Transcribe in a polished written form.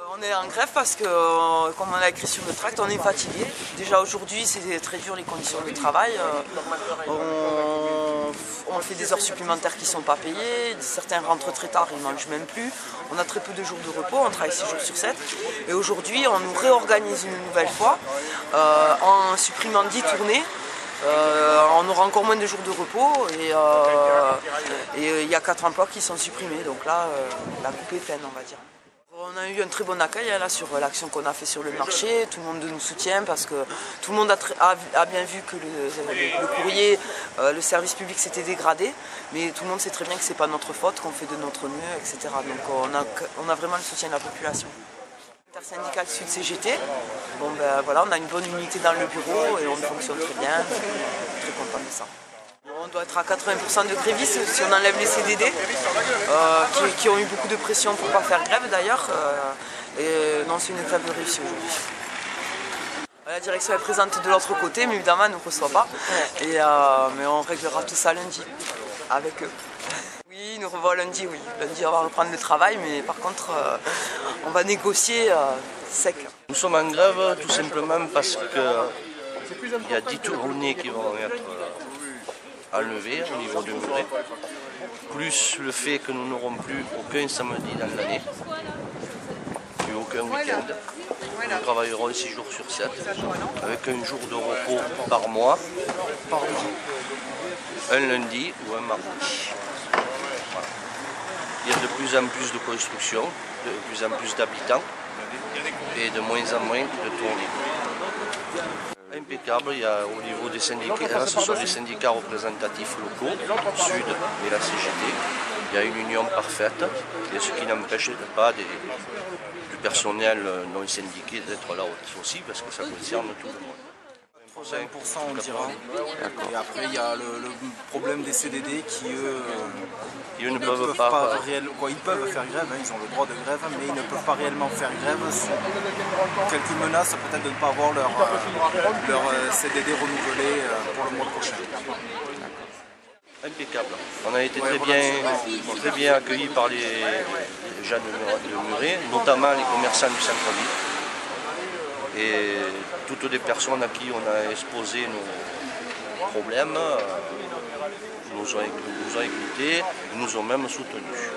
On est en grève parce que, comme on l'a écrit sur le tract, on est fatigué. Déjà aujourd'hui, c'est très dur les conditions de travail. On fait des heures supplémentaires qui ne sont pas payées. Certains rentrent très tard, ils ne mangent même plus. On a très peu de jours de repos, on travaille 6 jours sur 7. Et aujourd'hui, on nous réorganise une nouvelle fois en supprimant 10 tournées. On aura encore moins de jours de repos et il y a 4 emplois qui sont supprimés. Donc là, la coupe est pleine, on va dire. On a eu un très bon accueil là, sur l'action qu'on a fait sur le marché. Tout le monde nous soutient parce que tout le monde a bien vu que le courrier, le service public s'était dégradé. Mais tout le monde sait très bien que ce n'est pas notre faute, qu'on fait de notre mieux, etc. Donc on a vraiment le soutien de la population. Intersyndicale Sud CGT, bon, ben, voilà, on a une bonne unité dans le bureau et on fonctionne très bien. Très content de ça. On doit être à 80% de grévistes si on enlève les CDD, qui ont eu beaucoup de pression pour ne pas faire grève d'ailleurs. Non, c'est une grève réussie aujourd'hui. La direction est présente de l'autre côté, mais évidemment elle ne nous reçoit pas. Mais on réglera tout ça lundi avec eux. Oui, nous revoit lundi, oui. Lundi on va reprendre le travail, mais par contre on va négocier sec. Nous sommes en grève tout simplement parce qu'il y a 10 tournées qui vont être enlevés au niveau de Muret, plus le fait que nous n'aurons plus aucun samedi dans l'année, plus aucun week-end. Nous travaillerons 6 jours sur 7, avec un jour de repos par mois, un lundi ou un mardi. Voilà. Il y a de plus en plus de construction, de plus en plus d'habitants et de moins en moins de tournées. Impeccable, il y a au niveau des syndicats, ce sont les syndicats représentatifs locaux, Sud et la CGT. Il y a une union parfaite, et ce qui n'empêche pas du personnel non syndiqué d'être là aussi, parce que ça concerne tout le monde. 80% on dira. Et après il y a le problème des CDD qui eux ne peuvent pas ils peuvent faire grève, ils ont le droit de grève, mais ils ne peuvent pas réellement faire grève sous quelques menaces peut-être de ne pas avoir leur CDD renouvelé pour le mois prochain. Impeccable. On a été très bien accueillis par les gens de Muret, notamment les commerçants du centre-ville. Et toutes les personnes à qui on a exposé nos problèmes nous ont écoutés, nous ont même soutenus.